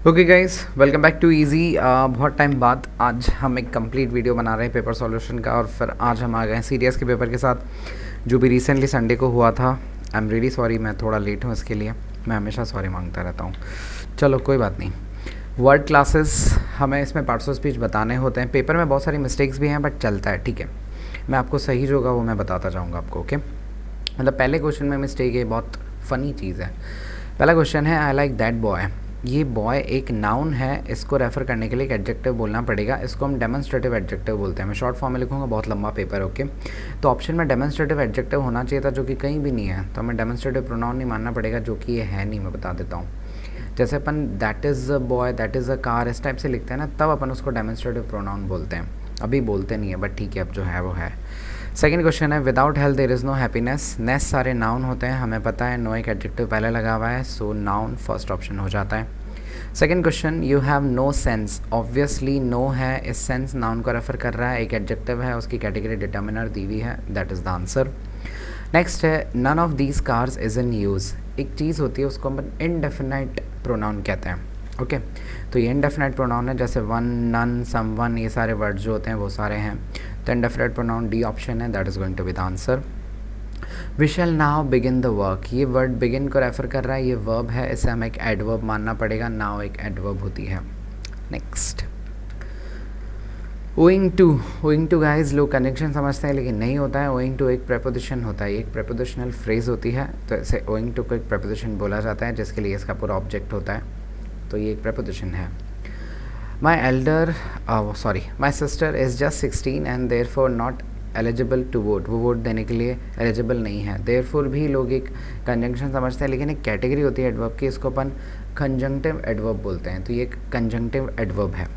Okay guys, welcome back to easy. बहुत time बाद आज हम एक कंप्लीट वीडियो बना रहे हैं पेपर सॉल्यूशन का, और फिर आज हम आ गए हैं सीडीएस के पेपर के साथ जो भी रिसेंटली संडे को हुआ था। आई एम रियली सॉरी, मैं थोड़ा लेट हूँ इसके लिए, मैं हमेशा सॉरी मांगता रहता हूँ। चलो कोई बात नहीं। वर्ड क्लासेस हमें इसमें पार्ट्स ऑफ स्पीच बताने होते हैं। पेपर में बहुत सारी मिस्टेक्स भी हैं बट चलता है, ठीक है। मैं आपको सही जो होगा वो मैं बताता जाऊँगा आपको, ओके। मतलब पहले क्वेश्चन में मिस्टेक है, बहुत फ़नी चीज़ है। पहला क्वेश्चन है आई लाइक दैट बॉय। ये बॉय एक नाउन है, इसको रेफ़र करने के लिए एक एडजेक्टिव बोलना पड़ेगा। इसको हम डेमोन्स्ट्रेटिव एडजेक्टिव बोलते हैं। मैं शॉर्ट फॉर्म में लिखूंगा, बहुत लंबा पेपर, ओके। तो ऑप्शन में डेमोन्स्ट्रेटिव एडजेक्टिव होना चाहिए था, जो कि कहीं भी नहीं है, तो हमें डेमोन्स्ट्रेटिव प्रोनाउन नहीं मानना पड़ेगा, जो कि ये है नहीं। मैं बता देता हूँ। जैसे अपन that is a boy, that is a car, इस टाइप से लिखते हैं ना, तब अपन उसको डेमोन्स्ट्रेटिव प्रोनाउन बोलते हैं। अभी बोलते नहीं है, बट ठीक है, अब जो है वो है। सेकेंड क्वेश्चन है without health there is no happiness. Ness सारे नाउन होते हैं, हमें पता है। नो एक एडजेक्टिव पहले लगा हुआ है, सो नाउन फर्स्ट ऑप्शन हो जाता है। Second question you have no sense. Obviously no है, इस सेंस नाउन को रेफर कर रहा है, एक एडजेक्टिव है, उसकी कैटेगरी डिटर्मिनर दी हुई है, that is the answer. Next है none of these cars is in use. एक चीज़ होती है, उसको अपन इनडेफिनाइट प्रोनाउन कहते हैं, ओके। तो ये इनडेफिनाइट प्रोनाउन है, जैसे वन, नन, समवन, ये सारे वर्ड्स जो होते हैं वो सारे हैं। तो इनडेफिनाइट प्रोनाउन डी ऑप्शन है, that is going to be the answer. We shall now begin the work. ये वर्ड बिगिन को रेफर कर रहा है, ये वर्ब है, इसे हमें एक एडवर्ब मानना पड़ेगा। नाउ एक एडवर्ब होती है। नेक्स्ट ओइंग टू गाइज लोग कनेक्शन समझते हैं लेकिन नहीं होता है। ओइंग टू एक प्रेपोजिशन होता है, एक प्रेपोजिशनल फ्रेज होती है, तो ऐसे ओइंग टू को एक प्रेपोजिशन बोला जाता है, जिसके लिए इसका पूरा ऑब्जेक्ट होता है, तो ये एक प्रेपोजिशन है। My sister is just 16 and therefore not eligible to vote. वो वोट देने के लिए एलिजिबल नहीं है। देयरफॉर भी लोग एक कंजंक्शन समझते हैं, लेकिन एक कैटेगरी होती है एडवर्ब की, इसको अपन कंजंक्टिव एडवर्ब बोलते हैं, तो ये एक कंजंक्टिव एडवर्ब है।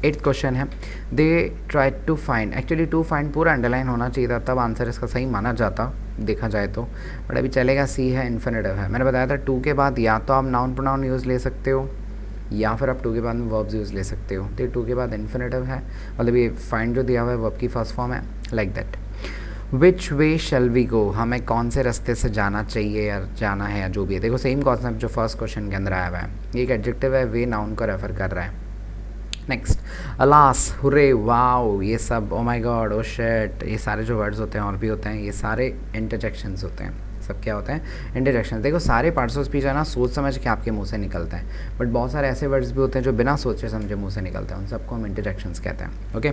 8th क्वेश्चन है they try to find. Actually to find पूरा अंडरलाइन होना चाहिए था, तब आंसर इसका सही माना जाता देखा जाए तो, बट अभी चलेगा। सी है, इन्फिनेटिव है। मैंने बताया था टू के बाद या तो आप नाउन प्रोनाउन यूज़ ले सकते हो, या फिर आप टू के बाद में वर्ब्स यूज़ ले सकते हो। तो टू के बाद इन्फिनेटिव है, मतलब ये फाइंड जो दिया हुआ है वर्ब की फर्स्ट फॉर्म है, like that. Which way shall we go. हमें कौन से रास्ते से जाना चाहिए या जाना है, या जो भी है। देखो सेम कॉन्सेप्ट जो फर्स्ट क्वेश्चन के अंदर आया हुआ है, ये एक एडजेक्टिव है, वे नाउन को रेफर कर रहा है। नेक्स्ट अलास, हुरे, वाओ, ये सब, oh my God, oh shit, ये सारे जो वर्ड्स होते हैं और भी होते हैं, ये सारे इंटरजेक्शंस होते हैं। सब क्या होते हैं? इंटरजेक्शंस। देखो सारे पार्ट्स ऑफ स्पीच है ना, सोच समझ के आपके मुंह से निकलते हैं, बट बहुत सारे ऐसे वर्ड्स भी होते हैं जो बिना सोचे समझे मुंह से निकलते हैं, उन सबको हम इंटरजेक्शंस कहते हैं, ओके।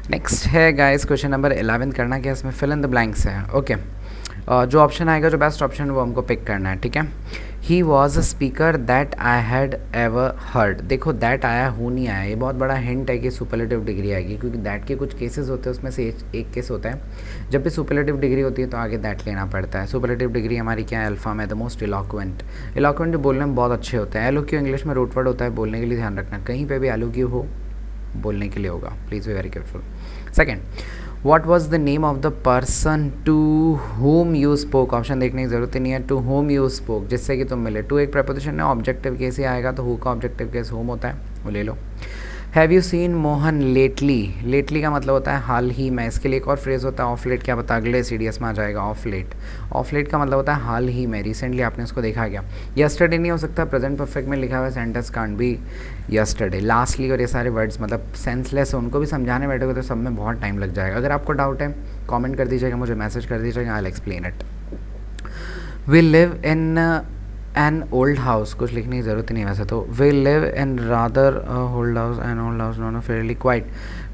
नेक्स्ट है गाइस क्वेश्चन नंबर 11। करना क्या, इसमें फिल इन द ब्लैंक्स है, ओके। जो ऑप्शन आएगा, जो बेस्ट ऑप्शन वो हमको पिक करना है, ठीक है। He was a speaker that I had ever heard. देखो दैट आया, हु नहीं आया, ये बहुत बड़ा हिंट है कि सुपरलेटिव डिग्री आएगी, क्योंकि दैट के कुछ केसेस होते हैं, उसमें से एक केस होता है जब भी सुपरलेटिव डिग्री होती है तो आगे दैट लेना पड़ता है। सुपरलेटिव डिग्री हमारी क्या है? अल्फा में द मोस्ट इलॉक्वेंट। इलॉक्वेंट जो बोलने में बहुत अच्छे होते हैं। एलोक्यू इंग्लिश में रूट वर्ड होता है, बोलने के लिए ध्यान रखना, कहीं पर भी एलोक्यू हो बोलने के लिए होगा, please be very careful. Second, what was the name of the person to whom you spoke. Option देखने की जरूरत ही नहीं है, टू होम यू स्पोक, जिससे कि तुम मिले। टू एक प्रपोजिशन है, ऑब्जेक्टिव केस ही आएगा, तो हु का ऑब्जेक्टिव केस होम होता है, वो ले लो। Have you seen Mohan lately. Lately का मतलब होता है हाल ही में। इसके लिए एक और फ्रेज होता है ऑफ लेट, क्या पता अगले सीडीएस में आ जाएगा ऑफ लेट। ऑफ लेट का मतलब होता है हाल ही में, रिसेंटली आपने उसको देखा क्या। यस्टरडे नहीं हो सकता, प्रेजेंट परफेक्ट में लिखा हुआ है, sentence can't be yesterday. Lastly और ये सारे वर्ड्स मतलब सेंसलेस है, उनको भी समझाने बैठोगे तो सब में बहुत टाइम लग जाएगा। अगर आपको डाउट है कॉमेंट कर दीजिएगा, मुझे मैसेज कर दीजिएगा, I will explain it. We live in an old house, कुछ लिखने की ज़रूरत नहीं वैसे तो। We live in rather old house an old house, no fairly quite.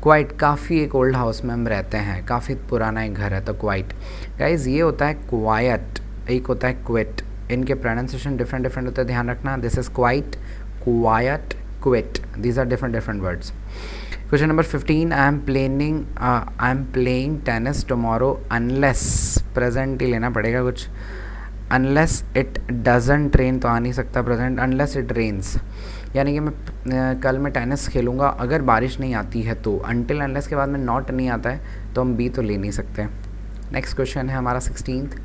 Quite काफ़ी एक ओल्ड हाउस में हम रहते हैं, काफ़ी पुराना एक घर है, तो क्वाइट। गाइज ये होता है क्वाइट, एक होता है क्विट, इनके प्रोनाउंसिएशन डिफरेंट होता है, ध्यान रखना। This is quite, quite, quit, these are different words. Question number 15, I am playing tennis tomorrow unless, present ही लेना पड़ेगा कुछ। अनलेस इट डजंट रेन तो आ नहीं सकता प्रेजेंट, अनलेस इट रेन्स, यानी कि मैं कल मैं टेनिस खेलूँगा अगर बारिश नहीं आती है तो। अनटिल अनलेस के बाद में नॉट नहीं आता है, तो हम बी तो ले नहीं सकते। नेक्स्ट क्वेश्चन है हमारा 16th,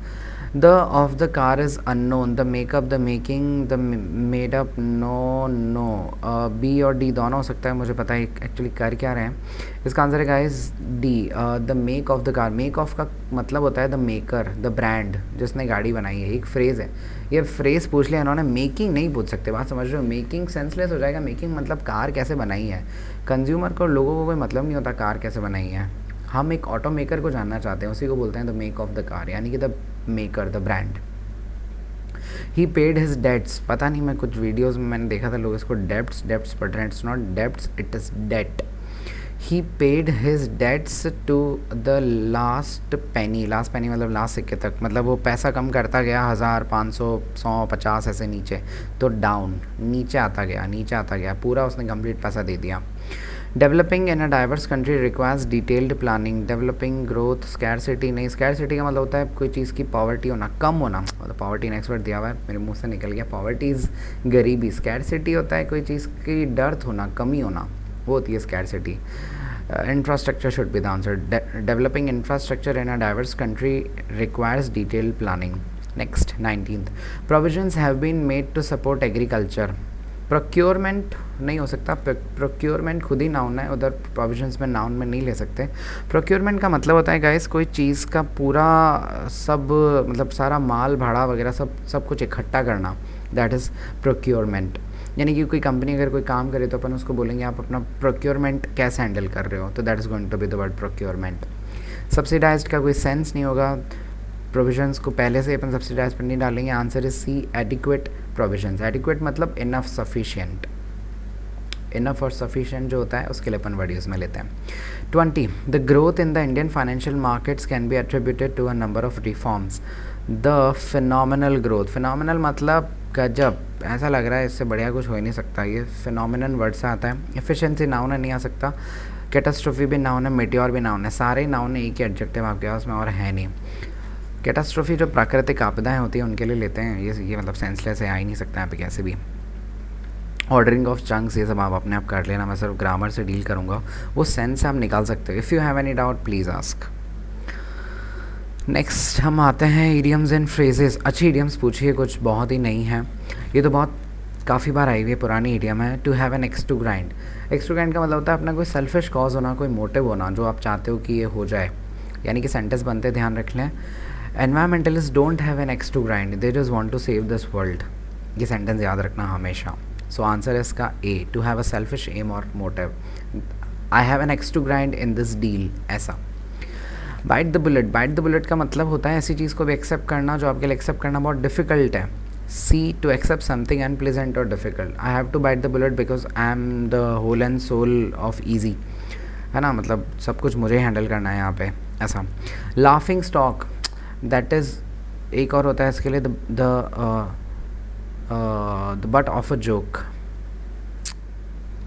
the of the car is unknown, the makeup, the making, the made up, no B और डी दोनों हो सकता है, मुझे पता है एक्चुअली कर क्या रहे हैं। इसका आंसर है guys D, the make of the car. Make of का मतलब होता है द मेकर, द ब्रांड जिसने गाड़ी बनाई है, एक फ्रेज़ है। ये फ्रेज़ पूछ लिया इन्होंने, मेकिंग नहीं पूछ सकते, बात समझ रहे हो? मेकिंग सेंसलेस हो जाएगा। मेकिंग मतलब कार कैसे बनाई है, कंज्यूमर को, लोगों को कोई मतलब नहीं होता कार कैसे बनाई है। हम एक ऑटो मेकर को जानना चाहते हैं, उसी को बोलते हैं the make of the car, यानी कि the maker, the brand. He paid his debts, पता नहीं, मैं कुछ वीडियोस में मैंने देखा था लोग इसको डेब्ट्स पढ़ रहे हैं, it's not debts, it is debt. He paid his debts to the last penny, last penny मतलब लास्ट सिक्के तक, मतलब वो पैसा कम करता गया, 1000, 500, 100, 50 ऐसे नीचे, तो डाउन, नीचे आता गया, पूरा उसने कंप्लीट पैसा दे दिया। Developing in a diverse country requires detailed planning, developing, growth, scarcity नहीं, स्कैरसिटी का मतलब होता है कोई चीज़ की पॉवर्टी होना, कम होना, मतलब पॉवर्टी नेक्स्ट वर्ड दिया हुआ है, मेरे मुंह से निकल गया, पॉवर्टी इज़ गरीबी, स्कैरसिटी होता है कोई चीज़ की डर्थ होना, कमी होना, वो होती है scarcity. Infrastructure should be the answer, developing infrastructure in a diverse country requires detailed planning. Next 19th, provisions have been made to support agriculture. Procurement नहीं हो सकता, प्रोक्योरमेंट खुद ही नाउन है, उधर प्रोविजंस में नाउन में नहीं ले सकते। प्रोक्योरमेंट का मतलब होता है गाइस कोई चीज़ का पूरा सब, मतलब सारा माल भाड़ा वगैरह सब कुछ इकट्ठा करना, दैट इज़ प्रोक्योरमेंट। यानी कि कोई कंपनी अगर कोई काम करे तो अपन उसको बोलेंगे आप अपना प्रोक्योरमेंट कैसे हैंडल कर रहे हो, तो that is going to be the word procurement. Subsidized का कोई सेंस नहीं होगा, प्रोविजंस को पहले से अपन सब्सिडाइज पर नहीं डालेंगे। Answer is C, adequate provisions. Adequate मतलब इनफ, सफिशिएंट, इनफ और सफिशिएंट जो होता है उसके लिए अपन वर्ड यूज़ में लेते हैं। 20, the growth in the Indian financial markets can be attributed to a number of reforms. The phenomenal growth, phenomenal मतलब गजब, ऐसा लग रहा है इससे बढ़िया कुछ हो ही नहीं सकता, ये फिनोमिनल वर्ड से आता है। एफिशिएंसी नाउन है, नहीं आ सकता। कैटास्ट्रोफी भी नाउन है, मेटियोर भी नाउन है, सारे नाउन है, एक ही एडजेक्टिव आपके पास में और है नहीं। कैटास्ट्रोफी जो प्राकृतिक आपदाएं होती हैं उनके लिए लेते हैं, ये मतलब सेंसलेस है, आ ही नहीं सकता यहाँ पे कैसे भी। ऑर्डरिंग ऑफ चंक्स ये सब आप अपने आप कर लेना, मैं सिर्फ ग्रामर से डील करूँगा, वो सेंस से आप निकाल सकते हो। If you have any doubt please ask. Next हम आते हैं इडियम्स एंड फ्रेजेस। अच्छी इडियम्स पूछिए, कुछ बहुत ही नहीं है, ये तो बहुत काफ़ी बार आई हुई है, पुरानी इडियम है। To have an axe to grind, axe to grind का मतलब होता है अपना कोई सेल्फिश कॉज होना, कोई मोटिव होना जो आप चाहते हो कि ये हो जाए, यानी कि सेंटेंस बनते ध्यान रख लें। Environmentalist don't have an axe to grind, they just want to save this world, ये सेंटेंस याद रखना हमेशा। सो आंसर है इसका A, to have a selfish aim और motive. I have an axe to grind in this deal, ऐसा। Bite the bullet, bite the bullet का मतलब होता है ऐसी चीज़ को भी एक्सेप्ट करना जो आपके लिए एक्सेप्ट करना बहुत डिफिकल्ट है। C, to accept something unpleasant और difficult. I have to bite the bullet because I am the whole and sole of EG, है ना, मतलब सब कुछ मुझे हैंडल करना है यहाँ पे, ऐसा। लाफिंग स्टॉक, दैट इज़ एक और होता है इसके लिए, the but of a joke,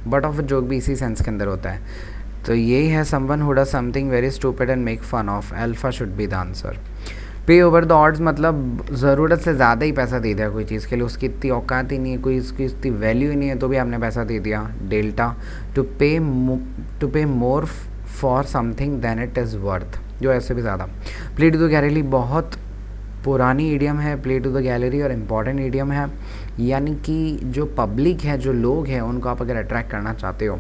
but of a joke भी इसी सेंस के अंदर होता है। तो यही है someone who does something very stupid and make fun of, alpha should be the answer. Pay over the odds मतलब ज़रूरत से ज़्यादा ही पैसा दे दिया कोई चीज़ के लिए, उसकी इतनी औकात ही नहीं है, कोई उसकी इतनी वैल्यू ही नहीं है, तो भी आपने पैसा दे दिया। Delta, to pay more for something than it is worth, जो ऐसे भी ज़्यादा। प्ले टू द गैलरी बहुत पुरानी ईडियम है, प्ले टू द गैलरी, और इम्पॉर्टेंट ईडियम है, यानी कि जो पब्लिक है, जो लोग हैं, उनको आप अगर अट्रैक्ट करना चाहते हो।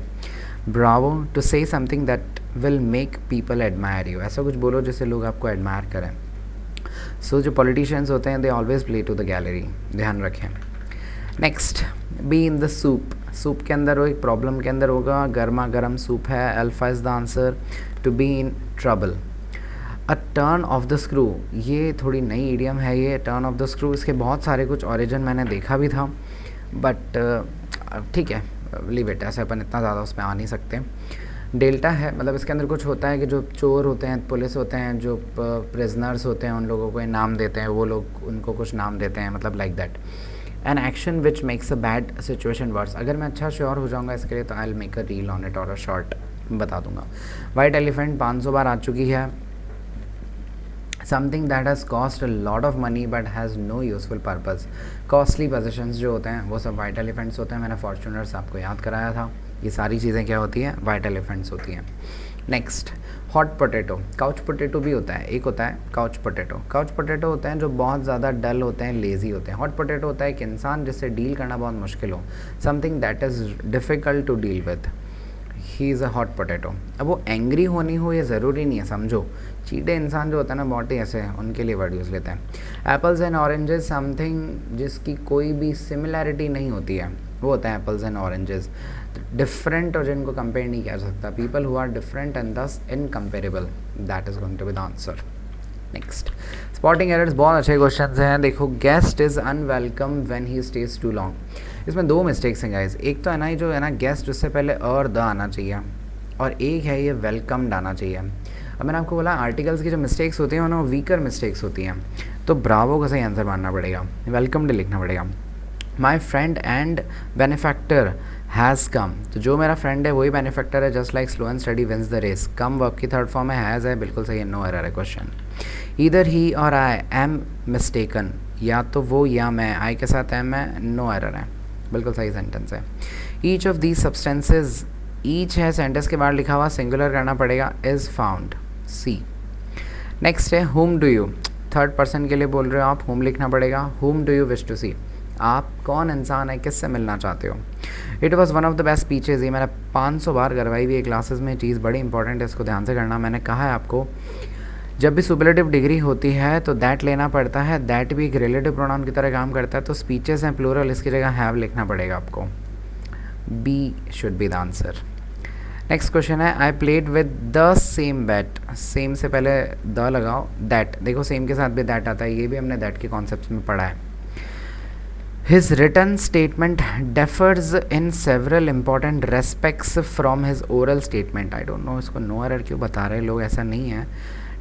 Bravo, to say something that will make people admire you, ऐसा कुछ बोलो जिससे लोग आपको एडमायर करें। सो जो पॉलिटिशियंस होते हैं they always play to the gallery, ध्यान रखें। Next, be in the soup, soup के अंदर वो एक प्रॉब्लम के अंदर होगा, गर्मा गर्म सूप है, alpha is the answer. To be in trouble. A turn of the screw, ये थोड़ी नई ईडियम है, ये टर्न ऑफ द स्क्रू, इसके बहुत सारे कुछ ओरिजिन मैंने देखा भी था, बट ठीक है, लीव इट, ऐसे अपन इतना ज़्यादा उसमें आ नहीं सकते। डेल्टा है, मतलब इसके अंदर कुछ होता है कि जो चोर होते हैं, पुलिस होते हैं, जो प्रिजनर्स होते हैं, उन लोगों को नाम देते हैं, वो लोग उनको कुछ नाम देते हैं, मतलब like that. An action which makes a bad situation worse, अगर मैं अच्छा श्योर हो जाऊँगा इसके लिए तो I will make a reel on it और अ शॉर्ट बता दूंगा। वाइट एलिफेंट 500 बार आ चुकी है। Something that has cost a lot of money but has no useful purpose, costly possessions जो होते हैं वो सब वाइट एलिफेंट्स होते हैं, मैंने फॉर्चूनर्स आपको याद कराया था। ये सारी चीज़ें क्या होती हैं, वाइट एलिफेंट्स होती हैं। Next, hot potato, couch potato भी होता है, एक होता है काउच पोटैटो। काउच पोटैटो होते हैं जो बहुत ज़्यादा डल होते हैं, लेज़ी होते हैं। हॉट पोटैटो होता है एक इंसान जिससे डील करना बहुत मुश्किल हो, something that is difficult to deal with, he is a hot potato. अब वो एंग्री होनी हो ये ज़रूरी नहीं है, समझो। चीटे इंसान जो होता है ना, बहुत ही ऐसे हैं, उनके लिए वर्ड यूज़ लेते हैं। एप्पल्स एंड ऑरेंजेस, समथिंग जिसकी कोई भी सिमिलैरिटी नहीं होती है, वो होता है एप्पल्स एंड ऑरेंजेस। डिफरेंट और जिनको कंपेयर नहीं किया जा सकता, people who are different and thus incomparable, that is going to be the answer. Next, spotting errors, बहुत अच्छे क्वेश्चन हैं। देखो, guest is unwelcome when he stays too long. इसमें दो मिस्टेक्स हैं गाइस, एक तो है ना ये जो है ना गेस्ट, उससे पहले और द आना चाहिए, और एक है ये वेलकम्ड आना चाहिए। अब मैंने आपको बोला आर्टिकल्स की जो मिस्टेक्स होती हैं ना, वो वीकर मिस्टेक्स होती हैं, तो ब्रावो का सही आंसर मानना पड़ेगा, वेलकम्ड लिखना पड़ेगा। My friend and benefactor has come, तो जो मेरा फ्रेंड है वही बेनिफैक्टर है, just like slow and steady wins the race. Come verb की थर्ड फॉर्म है, हैज़ है, बिल्कुल सही है, नो एरर है क्वेश्चन। ईदर ही और आई एम मिस्टेकन, या तो वो या मैं, आई के साथ एम है, नो एरर है, बिल्कुल सही सेंटेंस है। Each of these substances, each है सेंटेंस के बाद लिखा हुआ, सिंगुलर करना पड़ेगा, इज़ फाउंड, सी। नेक्स्ट है हुम डू यू, थर्ड पर्सन के लिए बोल रहे हो आप, हुम लिखना पड़ेगा। हुम डू यू विश टू सी, आप कौन इंसान है, किससे मिलना चाहते हो। It was one of the best speeches, ये मैंने 500 बार करवाई हुई है क्लासेस में, चीज़ बड़ी इंपॉर्टेंट है, इसको ध्यान से करना। मैंने कहा है आपको, जब भी सुपरलेटिव डिग्री होती है तो दैट लेना पड़ता है, दैट भी एक रिलेटिव प्रोनाउन की तरह काम करता है, तो स्पीचेस हैं प्लूरल, इसकी जगह हैव लिखना पड़ेगा आपको, B should be the answer. Next question है, I played with the same bat, same से पहले द लगाओ, दैट, देखो सेम के साथ भी दैट आता है, ये भी हमने दैट के कॉन्सेप्ट में पढ़ा है। His written statement differs in several important respects from his oral statement. I don't know इसको नो एरर क्यों बता रहे लोग, ऐसा नहीं है।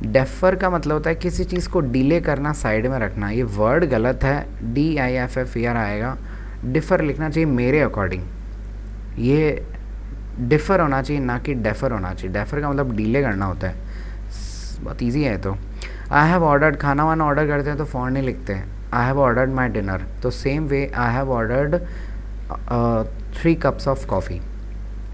डेफर का मतलब होता है किसी चीज़ को डिले करना, साइड में रखना, ये वर्ड गलत है, DIFFER आएगा, डिफ़र लिखना चाहिए मेरे अकॉर्डिंग, ये डिफ़र होना चाहिए ना कि डेफर होना चाहिए। डेफर का मतलब डिले करना होता है, बहुत ईजी है। तो आई हैव ऑर्डर्ड, खाना वाना ऑर्डर करते हैं तो फ़ौरन नहीं लिखते हैं, I have ordered my dinner, तो same way I have ordered 3 cups of coffee.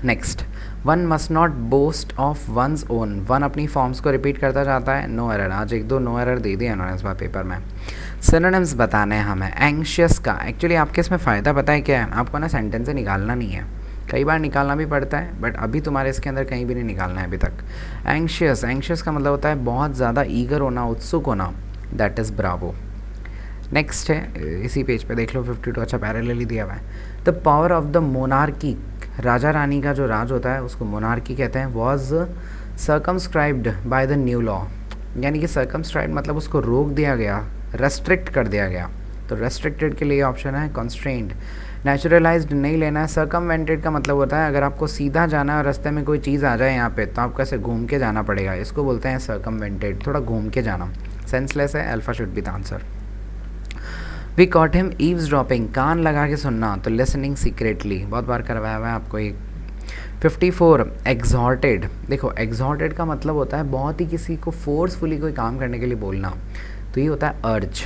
Next, one must not boast of one's own, one अपनी फॉर्म्स को रिपीट करता जाता है, नो एरर। आज 1-2 नो एरर दे दिए उन्होंने इस बार पेपर में। सिनोनिम्स बताने हैं हमें। एंग्शियस का एक्चुअली आपके इसमें फ़ायदा पता है क्या है, आपको ना सेंटेंस से निकालना नहीं है, कई बार निकालना भी पड़ता है, बट अभी तुम्हारे इसके अंदर कहीं भी नहीं निकालना है अभी तक। एंग्शियस, एंग्शियस का मतलब होता है बहुत ज़्यादा ईगर होना, उत्सुक होना, दैट इज़ ब्रावो। नेक्स्ट है, इसी पेज पे देख लो 52, अच्छा पैरेलल ही दिया हुआ है। The power of the monarchy, राजा रानी का जो राज होता है उसको मोनार्की कहते हैं। Was circumscribed by the new law, यानी कि सर्कमस्क्राइब्ड मतलब उसको रोक दिया गया, रेस्ट्रिक्ट कर दिया गया, तो रेस्ट्रिक्टेड के लिए ऑप्शन है कॉन्स्ट्रेंड। नेचुरलाइज्ड नहीं लेना है। सर्कमवेंटेड का मतलब होता है अगर आपको सीधा जाना है और रास्ते में कोई चीज़ आ जाए यहाँ पे, तो आपको ऐसे घूम के जाना पड़ेगा, इसको बोलते हैं सर्कमवेंटेड, थोड़ा घूम के जाना, सेंसलेस है, alpha should be the answer. We caught him eavesdropping, कान लगा के सुनना, तो लिसनिंग सीक्रेटली, बहुत बार करवाया हुआ है आपको एक। 54, एग्जॉर्टेड, देखो एग्जॉर्टेड का मतलब होता है बहुत ही किसी को फोर्सफुली कोई काम करने के लिए बोलना, तो ये होता है अर्ज।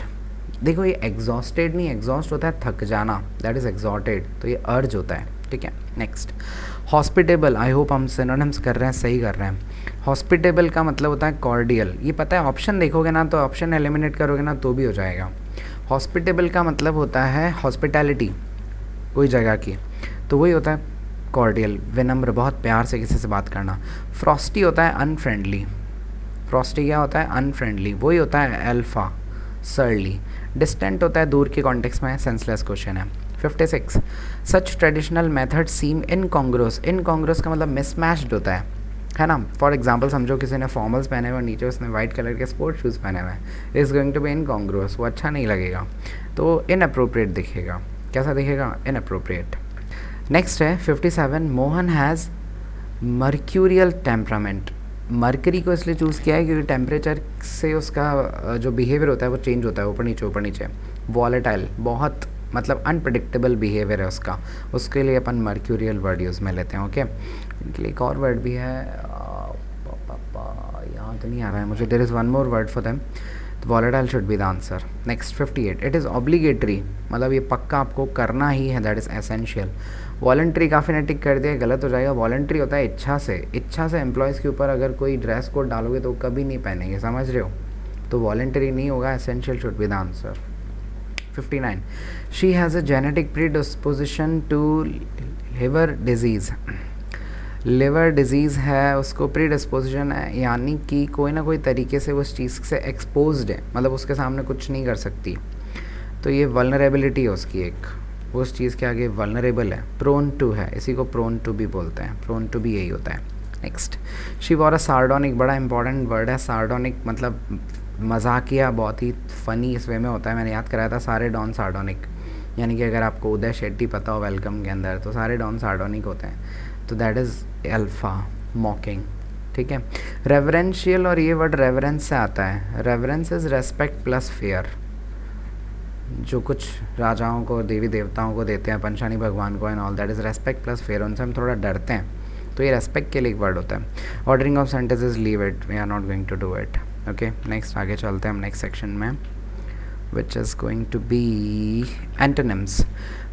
देखो ये एग्जॉस्टेड नहीं, एग्जॉस्ट होता है थक जाना, दैट इज़ एग्जॉर्टेड, तो ये अर्ज होता है, ठीक है। नेक्स्ट, हॉस्पिटेबल, आई होप हम सिनोनिम्स कर रहे हैं, सही कर रहे हैं। हॉस्पिटेबल का मतलब होता है कॉर्डियल, ये पता है, ऑप्शन देखोगे ना तो ऑप्शन एलिमिनेट करोगे ना तो भी हो जाएगा। हॉस्पिटेबल का मतलब होता है हॉस्पिटैलिटी, कोई जगह की, तो वही होता है कॉर्डियल, विनम्र, बहुत प्यार से किसी से बात करना। फ्रॉस्टी होता है अनफ्रेंडली, फ्रॉस्टी क्या होता है, अनफ्रेंडली, वही होता है अल्फा, सर्ली। डिस्टेंट होता है दूर के कॉन्टेक्स्ट में, सेंसलेस क्वेश्चन है। 56, सच ट्रेडिशनल मेथड सीम इनकॉन्ग्रुअस, इनकॉन्ग्रुअस का मतलब मिसमैच्ड होता है ना। फॉर एग्जांपल समझो किसी ने फॉर्मल्स पहने हुए और नीचे उसने वाइट कलर के स्पोर्ट्स शूज़ पहने हुए हैं, इज़ गोइंग टू बी इनकॉन्ग्रुअस, वो अच्छा नहीं लगेगा, तो इनअप्रोप्रिएट दिखेगा। कैसा दिखेगा, इनअप्रोप्रिएट। नेक्स्ट है 57, Mohan has mercurial temperament, mercury को इसलिए चूज़ किया है क्योंकि टेम्परेचर से उसका जो बिहेवियर होता है वो चेंज होता है, ऊपर नीचे ऊपर नीचे। वॉलेटाइल, बहुत मतलब अनप्रडिक्टेबल बिहेवियर है उसका, उसके लिए अपन मर्क्यूरियल वर्ड यूज़ में लेते हैं, ओके। इनके लिए एक और वर्ड भी है, यहाँ तो नहीं आ रहा है मुझे, there is one more word for them, तो volatile should be the answer. Next 58, it is obligatory, मतलब ये पक्का आपको करना ही है, दैट इज़ एसेंशियल। वॉलंटरी काफ़ी ने टिक कर दिया, गलत हो जाएगा। वॉलंटरी होता है इच्छा से, इच्छा से एम्प्लॉयज़ के ऊपर अगर कोई ड्रेस कोड डालोगे तो कभी नहीं पहनेंगे, समझ रहे हो, तो वॉलंटरी नहीं होगा, essential should be the answer. 59 she has a genetic predisposition to liver disease. Liver disease है, उसको प्रीडिस्पोजिशन है, यानी कि कोई ना कोई तरीके से वो उस चीज़ से एक्सपोज्ड है, मतलब उसके सामने कुछ नहीं कर सकती, तो ये वल्नरेबिलिटी है उसकी एक, वो उस चीज़ के आगे वल्नरेबल है। प्रोन टू है, इसी को प्रोन टू भी बोलते हैं, प्रोन टू भी यही होता है। नेक्स्ट, शी वॉर अ सार्डोनिक, बड़ा इंपॉर्टेंट वर्ड है सार्डोनिक, मतलब मजाकिया, बहुत ही फ़नी इस वे में होता है। मैंने याद कराया था सारे डॉन सार्डोनिक, यानी कि अगर आपको उदय शेट्टी पता हो वेलकम के अंदर, तो सारे डॉन सार्डोनिक होते हैं, तो दैट इज़ अल्फ़ा मॉकिंग, ठीक है। रेवरेंशियल, और ये वर्ड रेवरेंस से आता है, reverence is respect plus fair, जो कुछ राजाओं को, देवी देवताओं को देते हैं, पंचानी भगवान को and all, that is respect plus fair, उनसे हम थोड़ा डरते हैं, तो ये रेस्पेक्ट के लिए एक वर्ड होता है। Ordering of sentences, leave it, we are not going to do it, okay. Next आगे चलते हैं हम नेक्स्ट सेक्शन में, which is going to be antonyms.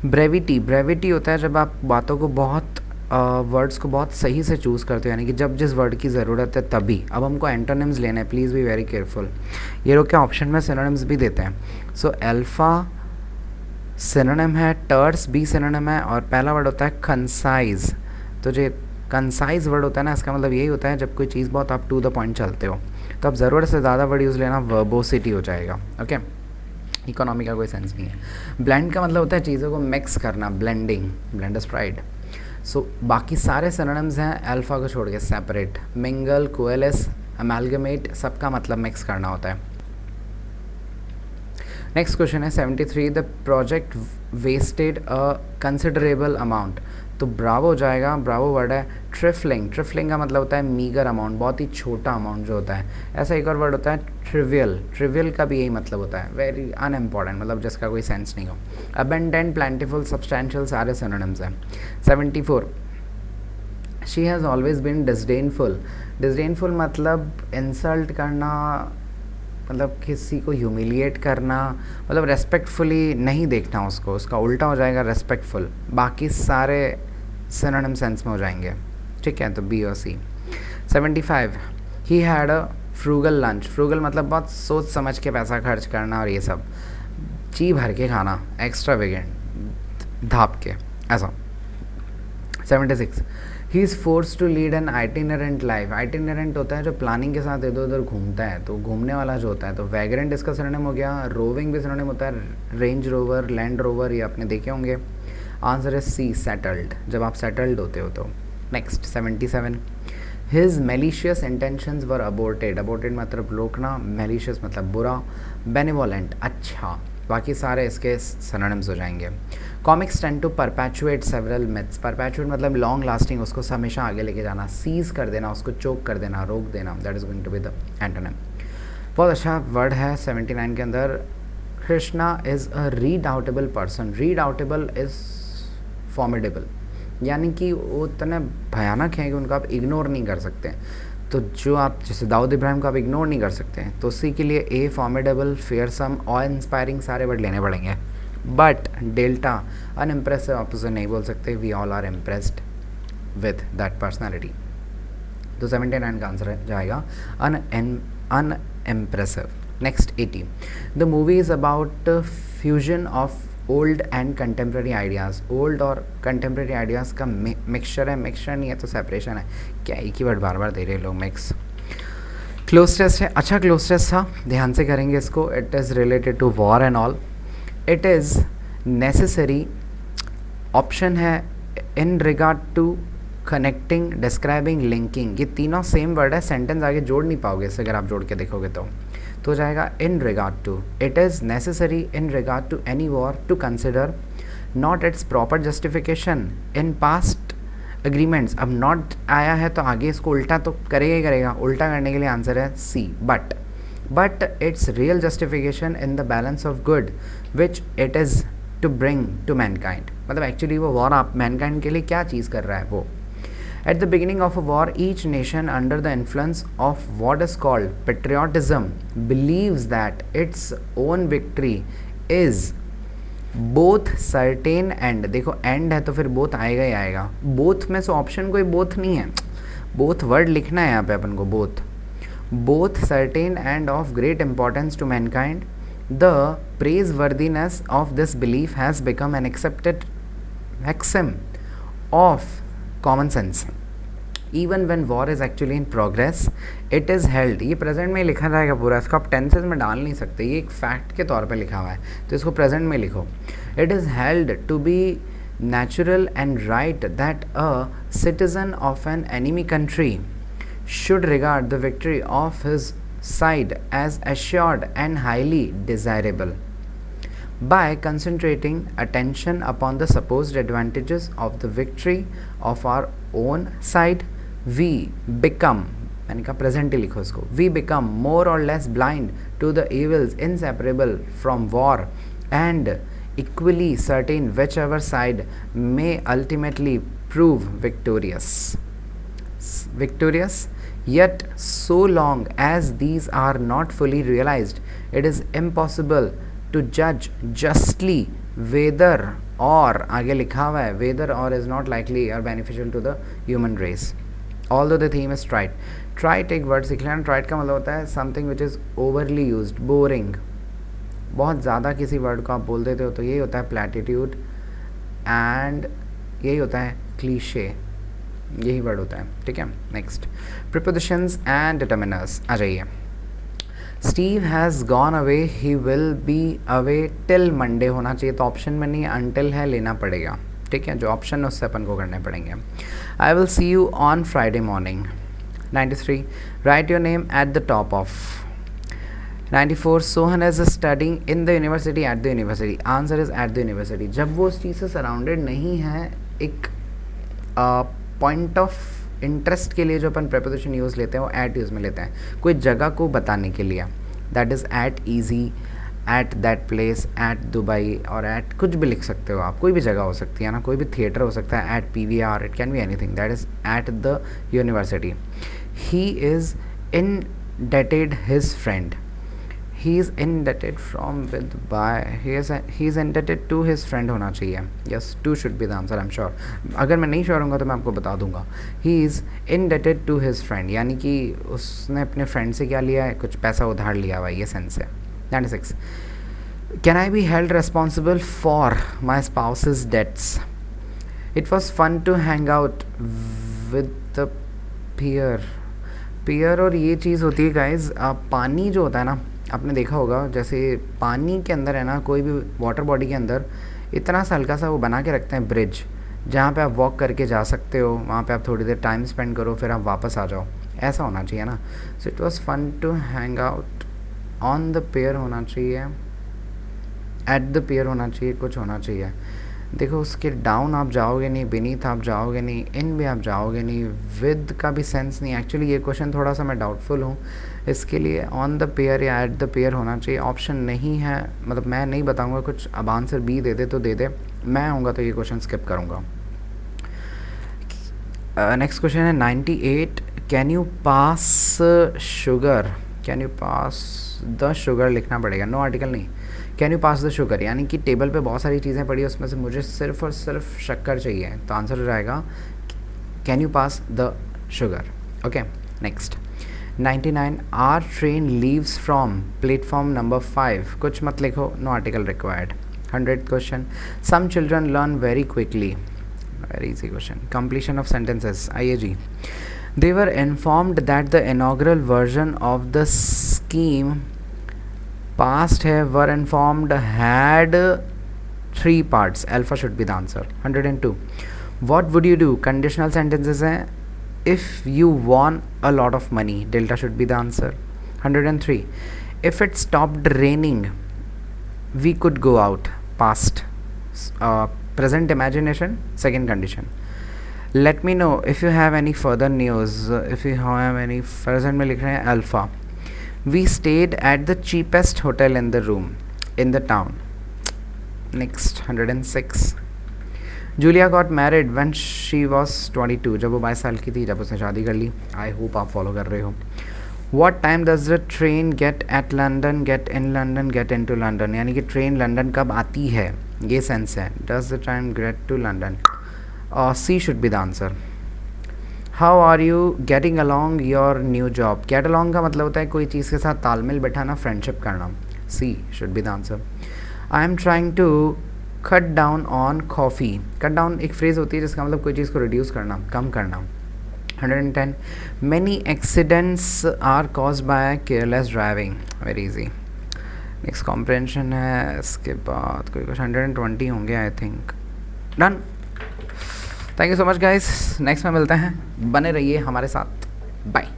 Brevity, brevity होता है जब आप बातों को बहुत वर्ड्स को बहुत सही से चूज़ करते हो, यानी कि जब जिस वर्ड की ज़रूरत है तभी। अब हमको एंटोनिम्स लेना है, प्लीज़ बी वेरी केयरफुल। ये लोग क्या ऑप्शन में सिनोनिम्स भी देते हैं। सो अल्फ़ा सिनोनिम है, टर्स भी सिनोनिम है, और पहला वर्ड होता है कंसाइज। तो जो कंसाइज वर्ड होता है ना, इसका मतलब यही होता है जब कोई चीज़ बहुत आप टू द पॉइंट चलते हो, तो अब ज़रूरत से ज़्यादा वर्ड यूज़ लेना वर्बोसिटी हो जाएगा, ओके। इकोनॉमी का कोई सेंस नहीं है। ब्लेंड का मतलब होता है चीज़ों को मिक्स करना, ब्लेंडिंग, ब्लेंड इज फ्राइड। सो बाकी सारे सिनोनिम्स हैं अल्फ़ा को छोड़ के, सेपरेट, मिंगल, कोएलेस, अमेलगमेट, सबका मतलब मिक्स करना होता है। नेक्स्ट क्वेश्चन है 73, the project wasted a considerable amount. तो ब्रावो हो जाएगा, ब्रावो वर्ड है। ट्रिफलिंग, ट्रिफलिंग का मतलब होता है मीगर अमाउंट, बहुत ही छोटा अमाउंट जो होता है। ऐसा एक और वर्ड होता है ट्रिवियल, ट्रिवियल का भी यही मतलब होता है, वेरी अनइम्पॉर्टेंट, मतलब जिसका कोई सेंस नहीं हो। अबेंडेंट, प्लेंटिफुल, सब्सटैंशियल, सारे सिनोनिम्स हैं। 74, she has always been disdainful. Disdainful मतलब इंसल्ट करना, मतलब किसी को ह्यूमिलिएट करना, मतलब रेस्पेक्टफुली नहीं देखना उसको, उसका उल्टा हो जाएगा रेस्पेक्टफुल। बाकी सारे सिनोनिम सेंस में हो जाएंगे, ठीक है, तो बी और सी। 75, he had a frugal lunch. Frugal मतलब बहुत सोच समझ के पैसा खर्च करना, और ये सब ची भर के खाना, एक्स्ट्रा वेगेंट धाप के, ऐसा। 76, he is forced to lead an itinerant life. Itinerant होता है जो प्लानिंग के साथ इधर उधर घूमता है, तो घूमने वाला जो होता है। तो वैग्रेंट इसका सिनोनिम हो गया। रोविंग भी सिनोनिम होता है, रेंज रोवर, लैंड रोवर, ये आपने देखे होंगे। आंसर है सी, सेटल्ड, जब आप सेटल्ड होते हो तो। नेक्स्ट 77, हिज मेलिशियस इंटेंशंस वर अबोर्टेड। अबोर्टेड मतलब रोकना, मेलिशियस मतलब बुरा, बेनिवोलेंट अच्छा, बाकी सारे इसके सिनोनिम्स हो जाएंगे। Comics tend to perpetuate several myths. Perpetuate मतलब लॉन्ग लास्टिंग, उसको हमेशा आगे लेके जाना, सीज कर देना, उसको चोक कर देना, रोक देना, that is going to be the antonym. बहुत अच्छा वर्ड है 79 के अंदर। Krishna is a redoubtable person. Redoubtable is formidable, यानी कि वो इतने भयानक हैं कि उनको आप इग्नोर नहीं कर सकते। तो जो आप, जैसे दाऊद इब्राहिम को आप इग्नोर नहीं कर सकते हैं, तो उसी के लिए A, formidable, fearsome, awe inspiring सारे वर्ड लेने पड़ेंगे। बट डेल्टा, अनइम्प्रेसिव ऑपोजिट नहीं बोल सकते, we all are impressed with that personality. तो 79 का आंसर जाएगा unimpressive. Next 80, the movie is about fusion of old and contemporary ideas. Old और कंटेम्प्रेरी आइडियाज़ का मिक्सचर है, मिक्सचर नहीं है तो सेपरेशन है, क्या एक ही वर्ड बार बार दे रहे लोग, मिक्स। क्लोज टेस्ट है, अच्छा क्लोज टेस्ट था, ध्यान से करेंगे इसको। It is related to war and all. It is necessary, option है in regard to, connecting, describing, linking. ये तीनों सेम वर्ड है, सेंटेंस आगे जोड़ नहीं पाओगे इससे अगर आप जोड़ के देखोगे तो हो जाएगा in regard to. It is necessary in regard to any war to consider not its proper justification in past agreements. अब नॉट आया है तो आगे इसको उल्टा तो करेगा ही करेगा, उल्टा करने के लिए आंसर है C, but its real justification in the balance of good which it is to bring to mankind. मतलब एक्चुअली वो वॉर आप मैनकाइंड के लिए क्या चीज़ कर रहा है वो। At the beginning of a war, each nation under the influence of what is called patriotism believes that its own victory is both certain and, देखो एंड है तो फिर बोथ आएगा ही आएगा, बोथ में से ऑप्शन कोई बोथ नहीं है, बोथ वर्ड लिखना है यहाँ पे अपन को, both, both certain and of great importance to mankind, the praiseworthiness of this belief has become an accepted maxim of common sense. Even when war is actually in progress, it is held, ये present में लिखा रहेगा पूरा, इसको आप tenses में डाल नहीं सकते, ये एक फैक्ट के तौर पे लिखा हुआ है, तो इसको प्रेजेंट में लिखो. It is held to be natural and right that a citizen of an enemy country should regard the victory of his side as assured and highly desirable. By concentrating attention upon the supposed advantages of the victory of our own side, we become, मैंने कहा present ही लिखो इसको, we become more or less blind to the evils inseparable from war and equally certain whichever side may ultimately prove victorious. Yet so long as these are not fully realized, it is impossible to judge justly whether or, आगे लिखा हुआ है whether or is not likely or beneficial to the human race. Although the theme is trite. Trite एक word सीख लेना, trite का मतलब होता है something which is overly used, boring, बहुत ज़्यादा किसी वर्ड को आप बोल देते हो तो यही होता है प्लैटिट्यूड, एंड यही होता है क्लीशे, यही वर्ड होता है. ठीक है, नेक्स्ट, प्रीपोजिशंस एंड डिटर्मिनर्स आ जाइए. Steve has gone away, he will be away till Monday होना चाहिए, तो ऑप्शन में नहीं, अनटिल है, लेना पड़ेगा. ठीक है, जो ऑप्शन है उससे अपन को करने पड़ेंगे. I will see you on Friday morning. 93, right your name at the top of. 94, Sohan is studying in the university, eight the university. Answer is eight the university. जब वो उस चीज़ से सराउंडेड नहीं है, एक पॉइंट ऑफ इंटरेस्ट के लिए जो अपन प्रेपोजिशन यूज़ लेते हैं वो एट यूज़ में लेते हैं, कोई जगह को बताने के लिए. That is at EG, at that place, at Dubai, और एट कुछ भी लिख सकते हो आप, कोई भी जगह हो सकती है ना, कोई भी थिएटर हो सकता है, at PVR, it can be anything. That is at the university. He is indebted his friend. He is indebted from with by. He is indebted to his friend होना चाहिए. Yes, to should be the answer. I'm sure. अगर मैं नहीं sure होऊंगा तो मैं आपको बता दूंगा. He is indebted to his friend, यानी कि उसने अपने फ्रेंड से क्या लिया है, कुछ पैसा उधार लिया हुआ है, ये सेंस है. 96, Can I be held responsible for my spouse's debts? It was fun to hang out with the peer और ये चीज़ होती है गाइज, पानी जो होता है ना, आपने देखा होगा, जैसे पानी के अंदर है ना, कोई भी वाटर बॉडी के अंदर इतना सा हल्का सा वो बना के रखते हैं ब्रिज, जहाँ पे आप वॉक करके जा सकते हो, वहाँ पे आप थोड़ी देर टाइम स्पेंड करो, फिर आप वापस आ जाओ, ऐसा होना चाहिए ना. So it was fun to hang out on the pier होना चाहिए, एट द पियर होना चाहिए, कुछ होना चाहिए. देखो उसके डाउन आप जाओगे नहीं, बीनीथ आप जाओगे नहीं, इन भी आप जाओगे नहीं, विद का भी सेंस नहीं. एक्चुअली ये क्वेश्चन थोड़ा सा मैं डाउटफुल हूँ इसके लिए. ऑन द पेयर या एट द पेयर होना चाहिए, ऑप्शन नहीं है, मतलब मैं नहीं बताऊँगा कुछ. अब आंसर बी दे दे तो दे दे, मैं आऊँगा तो ये क्वेश्चन स्किप करूँगा. नेक्स्ट क्वेश्चन है 98, can you pass sugar, can you pass the sugar लिखना पड़ेगा, नो आर्टिकल नहीं. Can you pass the sugar, यानी कि टेबल पे बहुत सारी चीज़ें पड़ी, उसमें से मुझे सिर्फ और सिर्फ शक्कर चाहिए, तो आंसर हो जाएगा can you pass the sugar. Okay, next 99, our train leaves from platform number 5, कुछ मत लिखो, no article required. 100th question, some children learn very quickly, very easy question. Completion of sentences, आइए जी. They were informed that the inaugural version of the scheme past है, were informed had 3 parts. Alpha should be the answer. 102, what would you do, conditional sentences हैं, if you won a lot of money, delta should be the answer. 103, if it stopped raining we could go out, past. Present imagination, second condition. Let me know if you have any further news, if you have any. present में लिख रहे हैं alpha. We stayed at the cheapest hotel in the room in the town. Next 106, Julia got married when she was 22, जब वो 22 साल की थी, जब उसने शादी कर ली. I hope आप फॉलो कर रहे हो. What time does the train get at London, get in London, get into London, यानी कि ट्रेन लंदन कब आती है, ये सेंस है. Does the time get to London. C should be the answer. How are you getting along your new job. Get along का मतलब होता है कोई चीज़ के साथ तालमेल बैठाना, फ्रेंडशिप करना. C should be the answer. I am trying to cut down on coffee. Cut down एक फ्रेज़ होती है जिसका मतलब कोई चीज़ को रिड्यूस करना, कम करना. 110 many accidents are cause by careless driving. Very easy. Next comprehension है, इसके बाद कोई कुछ 120 होंगे I think. Done. Thank you so much guys. Next में मिलते हैं, बने रहिए हमारे साथ. बाय.